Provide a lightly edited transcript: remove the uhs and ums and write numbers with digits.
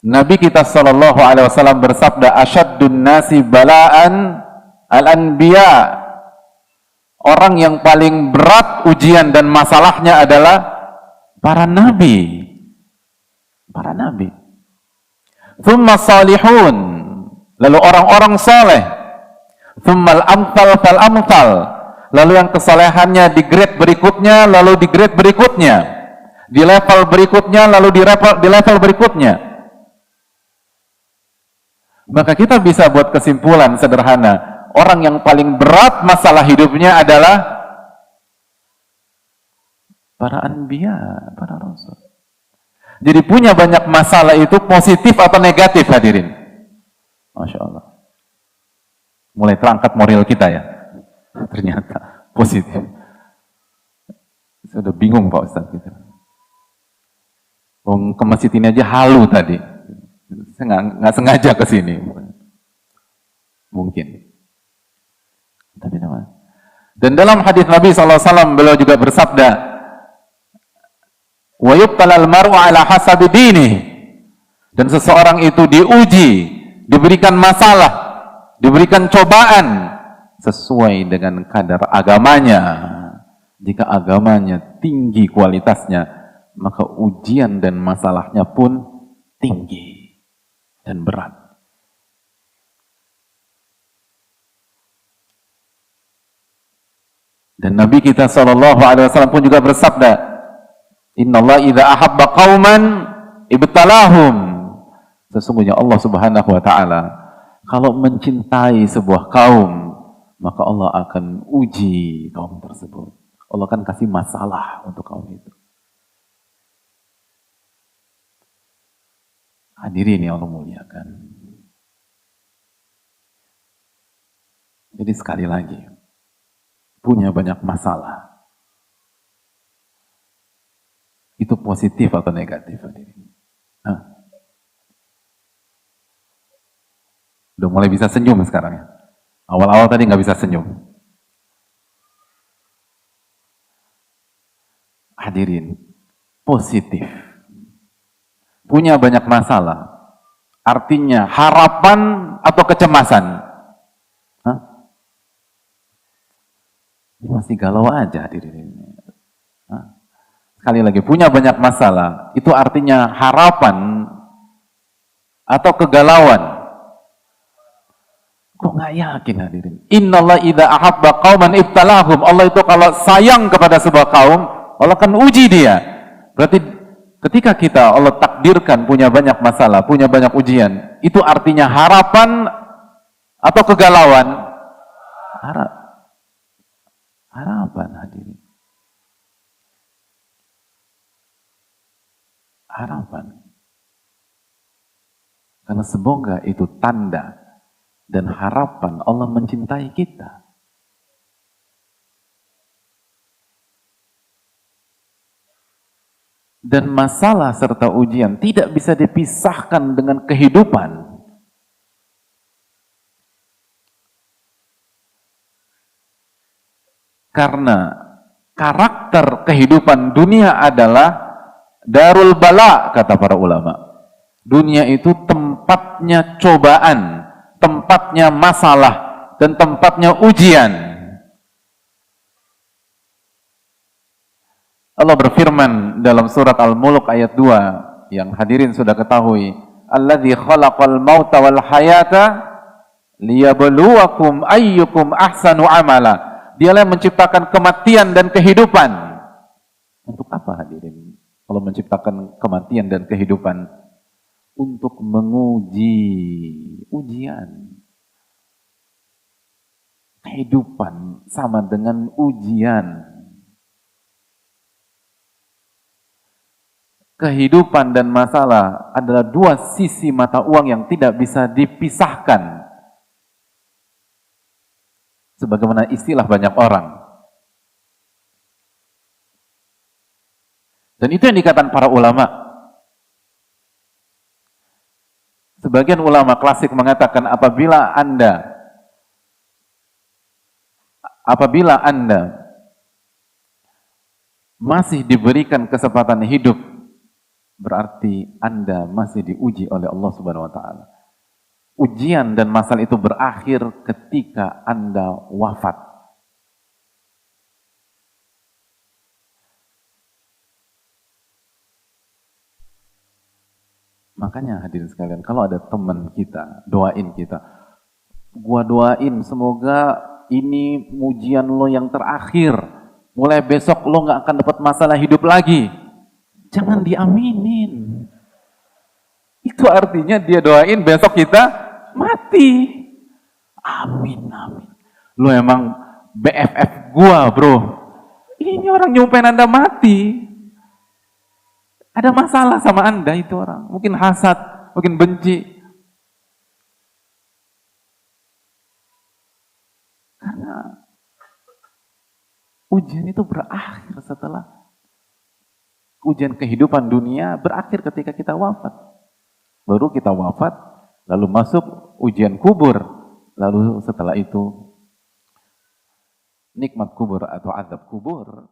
Nabi kita sallallahu alaihi wasallam bersabda, "Asyaddun nasi bala'an al-anbiya." Orang yang paling berat ujian dan masalahnya adalah para nabi. Para nabi. Tsumma salihun, lalu orang-orang saleh. Tsummal amthal fal amthal, lalu yang kesalehannya di grade berikutnya, lalu di grade berikutnya, di level berikutnya, lalu di level berikutnya. Maka kita bisa buat kesimpulan sederhana, orang yang paling berat masalah hidupnya adalah para anbiya, para rasul. Jadi punya banyak masalah itu positif atau negatif, hadirin? Masya Allah. Mulai terangkat moral kita ya. Ternyata positif. Saya udah bingung Pak Ustaz gitu. Ke masjid ini aja halu tadi. Saya nggak sengaja ke sini. Mungkin. Tapi namanya. Dan dalam hadis Nabi SAW beliau juga bersabda, wa yubtalal mar'u ala hasabi dinih, dan seseorang itu diuji, diberikan masalah, diberikan cobaan sesuai dengan kadar agamanya. Jika agamanya tinggi kualitasnya, maka ujian dan masalahnya pun tinggi dan berat. Dan Nabi kita SAW pun juga bersabda, Innallaha idza ahabba qauman ibtalahum. Sesungguhnya Allah Subhanahu wa taala kalau mencintai sebuah kaum, maka Allah akan uji kaum tersebut. Allah akan kasih masalah untuk kaum itu. Hadirin yang Allah muliakan. Jadi sekali lagi, punya banyak masalah, itu positif atau negatif? Udah mulai bisa senyum sekarang ya. Awal-awal tadi nggak bisa senyum. Hadirin, positif. Punya banyak masalah, artinya harapan atau kecemasan? Masih galau aja hadirin. Sekali lagi, punya banyak masalah, itu artinya harapan atau kegalauan? Kok nggak yakin hadirin? Innallaha idza ahabba qauman ibtalahum. Allah itu kalau sayang kepada sebuah kaum, Allah akan uji dia. Berarti ketika kita Allah takdirkan punya banyak masalah, punya banyak ujian, itu artinya harapan atau kegalauan? Harapan hadirin. Harapan. Karena semoga itu tanda dan harapan Allah mencintai kita. Dan masalah serta ujian tidak bisa dipisahkan dengan kehidupan. Karena karakter kehidupan dunia adalah darul bala, kata para ulama. Dunia itu tempatnya cobaan, tempatnya masalah, dan tempatnya ujian. Allah berfirman dalam surat Al-Mulk ayat 2 yang hadirin sudah ketahui, Alladzi khalaqal mauta wal hayata liyabluwakum ayyukum ahsanu amala. Dialah yang menciptakan kematian dan kehidupan. Untuk apa hadirin? Kalau menciptakan kematian dan kehidupan, untuk menguji, ujian. Kehidupan sama dengan ujian. Kehidupan dan masalah adalah dua sisi mata uang yang tidak bisa dipisahkan. Sebagaimana istilah banyak orang. Dan itu yang dikatakan para ulama. Sebagian ulama klasik mengatakan apabila Anda masih diberikan kesempatan hidup berarti Anda masih diuji oleh Allah Subhanahu wa taala. Ujian dan masalah itu berakhir ketika Anda wafat. Makanya hadirin sekalian, kalau ada teman kita, doain kita. Gua doain semoga ini ujian lo yang terakhir. Mulai besok lo nggak akan dapat masalah hidup lagi. Jangan diaminin. Itu artinya dia doain besok kita mati. Amin, amin. Lo emang BFF gua, bro. Ini orang nyumpain Anda mati. Ada masalah sama Anda itu orang. Mungkin hasad, mungkin benci. Karena ujian itu berakhir setelah ujian kehidupan dunia berakhir ketika kita wafat. Baru kita wafat, lalu masuk ujian kubur. Lalu setelah itu nikmat kubur atau azab kubur.